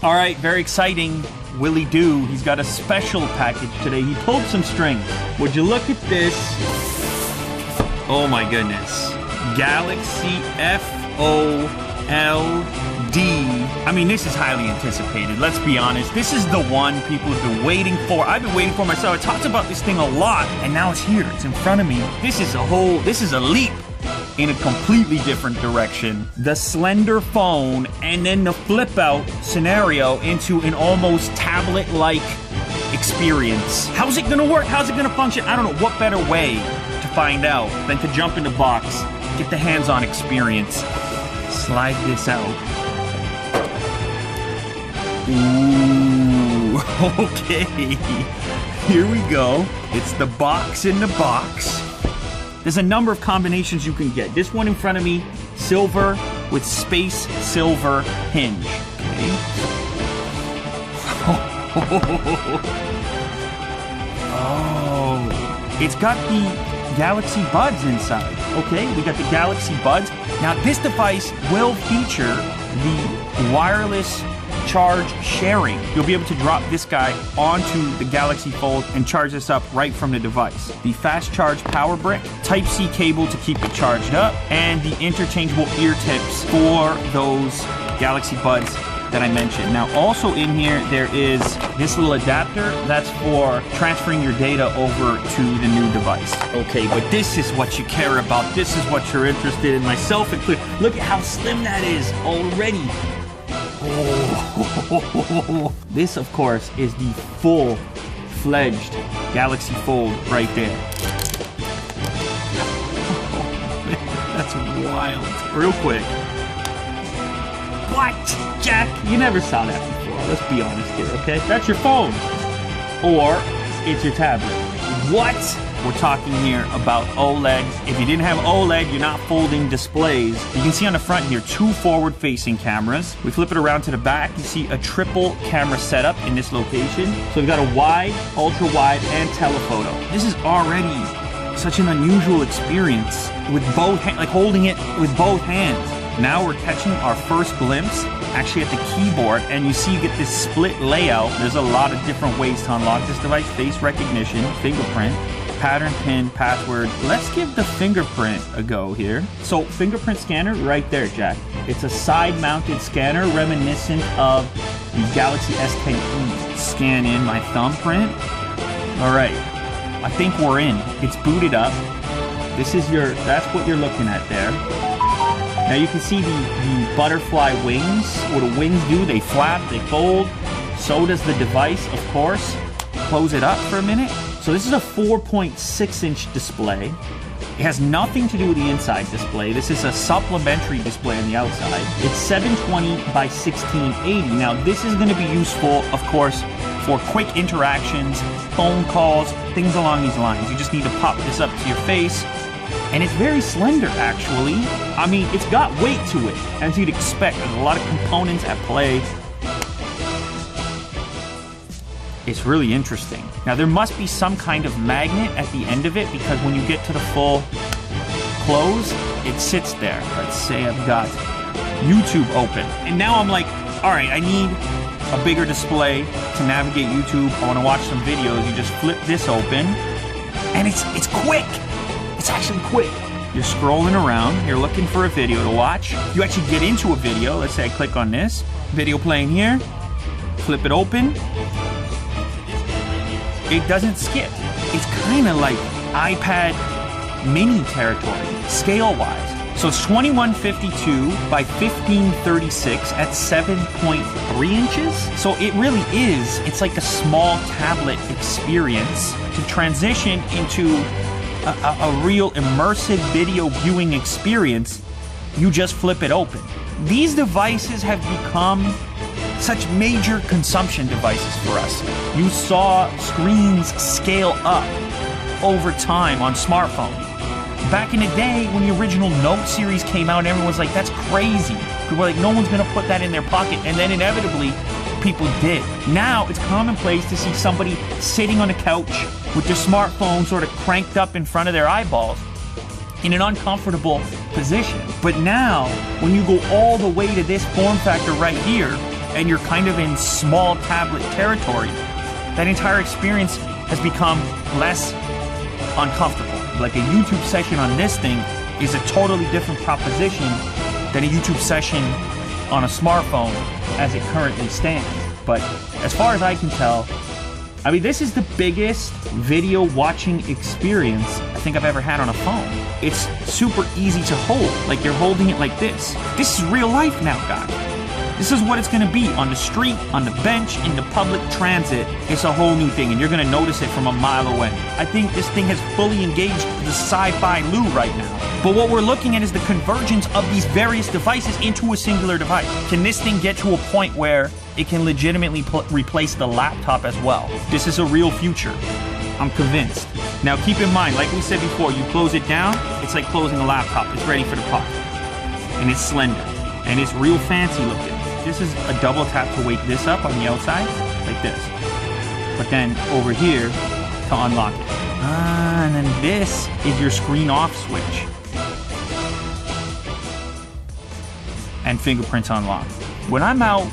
All right, very exciting. Willie Doo, he's got a special package today. He pulled some strings. Would you look at this? Oh my goodness. Galaxy FOLD. I mean, this is highly anticipated. Let's be honest. This is the one people have been waiting for. I've been waiting for myself. I talked about this thing a lot, and now it's here. It's in front of me. This is a leap in a completely different direction. The slender phone and then the flip out scenario into an almost tablet-like experience. How's it gonna work? How's it gonna function? I don't know. What better way to find out than to jump in the box, get the hands-on experience, slide this out. Ooh, okay. Here we go. It's the box in the box. There's a number of combinations you can get. This one in front of me, silver with space silver hinge. Okay. Oh, it's got the Galaxy Buds inside. Okay, we got the Galaxy Buds. Now this device will feature the wireless charge sharing. You'll be able to drop this guy onto the Galaxy Fold and charge this up right from the device. The fast charge power brick, Type-C cable to keep it charged up, and the interchangeable ear tips for those Galaxy Buds that I mentioned. Now also in here there is this little adapter that's for transferring your data over to the new device. Okay, but this is what you care about. This is what you're interested in, myself included. Look at how slim that is already. Oh. This, of course, is the full-fledged Galaxy Fold right there. That's wild. Real quick. What? Jack, you never saw that before. Let's be honest here, okay? That's your phone. Or it's your tablet. What? We're talking here about OLEDs. If you didn't have OLED, you're not folding displays. You can see on the front here, 2 forward-facing cameras. We flip it around to the back. You see a triple camera setup in this location. So we've got a wide, ultra-wide, and telephoto. This is already such an unusual experience with both hands, like holding it with both hands. Now we're catching our first glimpse actually at the keyboard, and you see you get this split layout. There's a lot of different ways to unlock this device. Face recognition, fingerprint, pattern pin, password. Let's give the fingerprint a go here. So fingerprint scanner right there, Jack. It's a side-mounted scanner reminiscent of the Galaxy S10e. Scan in my thumbprint. All right, I think we're in. It's booted up. That's what you're looking at there. Now you can see the butterfly wings. What do wings do? They flap, they fold. So does the device, of course. Close it up for a minute. So this is a 4.6-inch display. It has nothing to do with the inside display. This is a supplementary display on the outside. It's 720 by 1680. Now this is going to be useful, of course, for quick interactions, phone calls, things along these lines. You just need to pop this up to your face. And it's very slender, actually. I mean, it's got weight to it, as you'd expect. There's a lot of components at play. It's really interesting. Now, there must be some kind of magnet at the end of it, because when you get to the full close, it sits there. Let's say I've got YouTube open. And now I'm like, all right, I need a bigger display to navigate YouTube. I want to watch some videos. You just flip this open, and it's quick. It's actually quick. You're scrolling around, you're looking for a video to watch. You actually get into a video. Let's say I click on this. Video playing here. Flip it open. It doesn't skip. It's kind of like iPad mini territory, scale-wise. So it's 2152 by 1536 at 7.3 inches. So it really is, it's like a small tablet experience to transition into a real immersive video viewing experience. You just flip it open. These devices have become such major consumption devices for us. You saw screens scale up over time on smartphones. Back in the day, when the original Note series came out, everyone was like, that's crazy. People were like, no one's gonna put that in their pocket. And then inevitably, people did. Now, it's commonplace to see somebody sitting on a couch with their smartphone sort of cranked up in front of their eyeballs in an uncomfortable position. But now, when you go all the way to this form factor right here, and you're kind of in small tablet territory, that entire experience has become less uncomfortable. Like a YouTube session on this thing is a totally different proposition than a YouTube session on a smartphone as it currently stands. But as far as I can tell, I mean, this is the biggest video watching experience I think I've ever had on a phone. It's super easy to hold, like you're holding it like this. This is real life now, guys. This is what it's gonna be on the street, on the bench, in the public transit. It's a whole new thing, and you're gonna notice it from a mile away. I think this thing has fully engaged the sci-fi Lou right now. But what we're looking at is the convergence of these various devices into a singular device. Can this thing get to a point where it can legitimately replace the laptop as well? This is a real future. I'm convinced. Now keep in mind, like we said before, you close it down, it's like closing a laptop. It's ready for the pocket. And it's slender. And it's real fancy looking. This is a double tap to wake this up on the outside, like this. But then over here to unlock it. And then this is your screen off switch. And fingerprints unlocked. When I'm out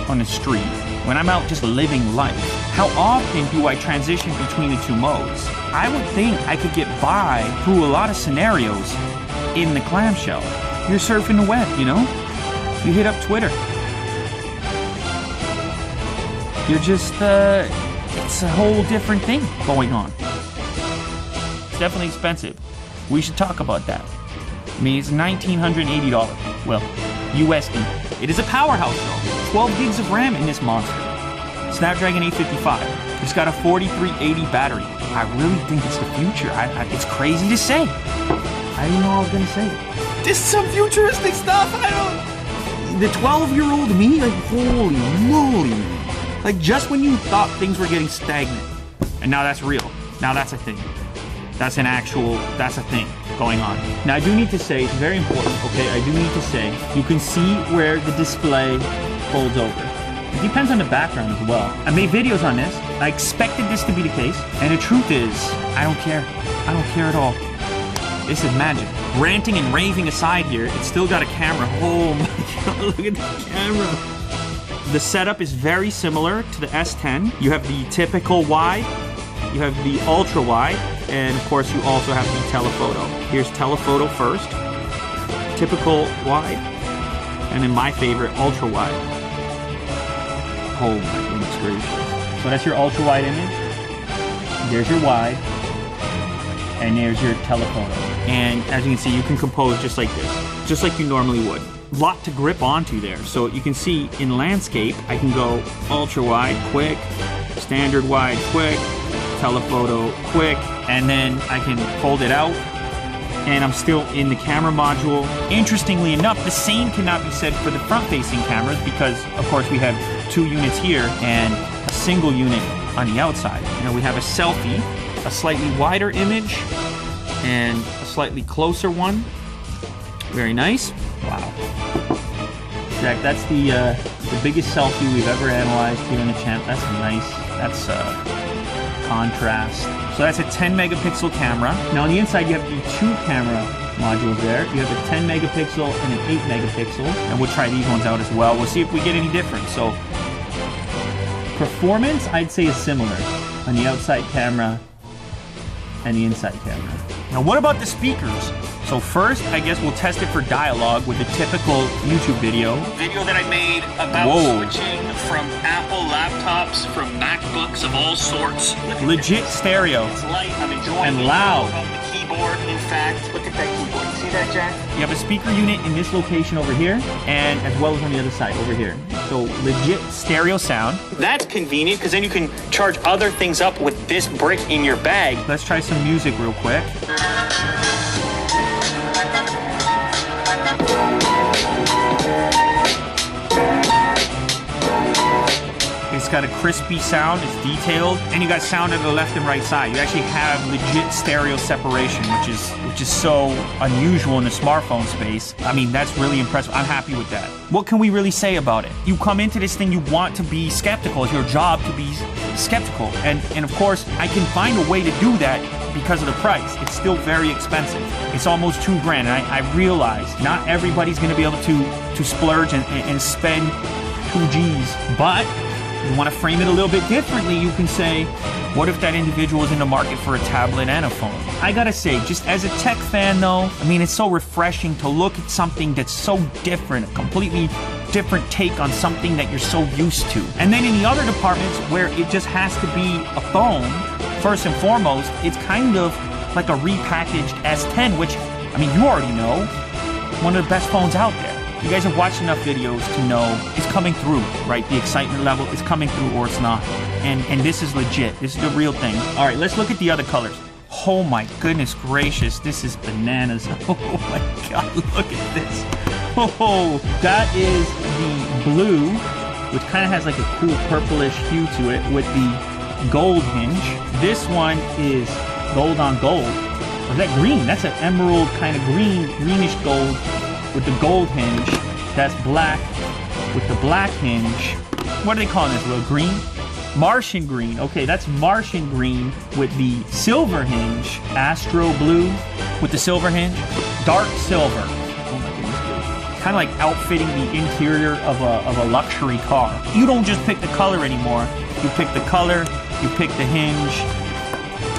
on the street, when I'm out just living life, how often do I transition between the two modes? I would think I could get by through a lot of scenarios in the clamshell. You're surfing the web, you know? You hit up Twitter. You're just, it's a whole different thing going on. It's definitely expensive. We should talk about that. I mean, it's $1,980. Well, USD. It is a powerhouse though. 12 gigs of RAM in this monster. Snapdragon 855. It's got a 4380 battery. I really think it's the future. It's crazy to say. I didn't know I was gonna say it. This is some futuristic stuff. The 12-year-old me, like, holy moly. Like, just when you thought things were getting stagnant. And now that's real. Now that's a thing. That's a thing going on. Now I do need to say, it's very important, okay? I do need to say, you can see where the display folds over. It depends on the background as well. I made videos on this. I expected this to be the case. And the truth is, I don't care. I don't care at all. This is magic. Ranting and raving aside here, it's still got a camera. Oh my God, look at the camera. The setup is very similar to the S10. You have the typical wide, you have the ultra wide, and of course you also have the telephoto. Here's telephoto first, typical wide, and then my favorite, ultra wide. Oh my goodness gracious. So that's your ultra wide image. There's your wide. And there's your telephoto. And as you can see, you can compose just like this, just like you normally would. Lot to grip onto there. So you can see in landscape, I can go ultra wide, quick, standard wide, quick, telephoto, quick, and then I can fold it out, and I'm still in the camera module. Interestingly enough, the same cannot be said for the front-facing cameras because, of course, we have 2 units here and a single unit on the outside. You know, we have a selfie, a slightly wider image, and a slightly closer one. Very nice. Wow. Jack, that's the biggest selfie we've ever analyzed here on the channel. That's nice. That's contrast. So that's a 10 megapixel camera. Now on the inside you have the 2 camera modules there. You have a 10 megapixel and an 8 megapixel. And we'll try these ones out as well. We'll see if we get any difference. So performance, I'd say, is similar on the outside camera and the inside camera. Now what about the speakers? So first, I guess we'll test it for dialogue with a typical YouTube video. Video that I made about switching from Apple laptops, from MacBooks of all sorts. Legit stereo. It's light, I'm enjoying and loud. The keyboard, in fact. Look at that keyboard. See that, Jack? You have a speaker unit in this location over here, and as well as on the other side over here. So legit stereo sound. That's convenient, because then you can charge other things up with this brick in your bag. Let's try some music real quick. It's got a crispy sound, it's detailed, and you got sound on the left and right side. You actually have legit stereo separation, which is so unusual in the smartphone space. I mean, that's really impressive. I'm happy with that. What can we really say about it? You come into this thing, you want to be skeptical. It's your job to be skeptical. And of course, I can find a way to do that because of the price. It's still very expensive. It's almost $2 grand, and I realize not everybody's gonna be able to splurge and spend 2Gs. But you want to frame it a little bit differently. You can say, what if that individual is in the market for a tablet and a phone? I gotta say, just as a tech fan though, I mean, it's so refreshing to look at something that's so different, a completely different take on something that you're so used to. And then in the other departments where it just has to be a phone, first and foremost, it's kind of like a repackaged S10, which, I mean, you already know, one of the best phones out there. You guys have watched enough videos to know it's coming through, right? The excitement level is coming through or it's not. And this is legit. This is the real thing. All right, let's look at the other colors. Oh my goodness gracious, this is bananas. Oh my God, look at this. Oh, that is the blue, which kind of has like a cool purplish hue to it with the gold hinge. This one is gold on gold. Or is that green? That's an emerald kind of greenish gold with the gold hinge. That's black with the black hinge. What are they calling this, little green? Martian green. Okay, that's Martian green with the silver hinge. Astro blue with the silver hinge. Dark silver. Oh my goodness gracious. Kind of like outfitting the interior of a luxury car. You don't just pick the color anymore. You pick the color, you pick the hinge.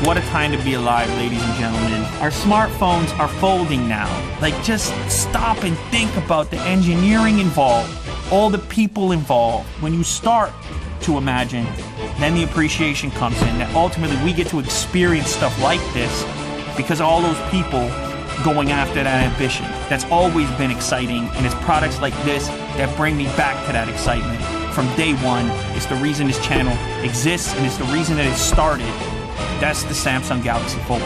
What a time to be alive, ladies and gentlemen. Our smartphones are folding now. Like, just stop and think about the engineering involved, all the people involved. When you start to imagine, then the appreciation comes in, that ultimately we get to experience stuff like this because of all those people going after that ambition. That's always been exciting, and it's products like this that bring me back to that excitement. From day one, it's the reason this channel exists, and it's the reason that it started. That's the Samsung Galaxy Fold.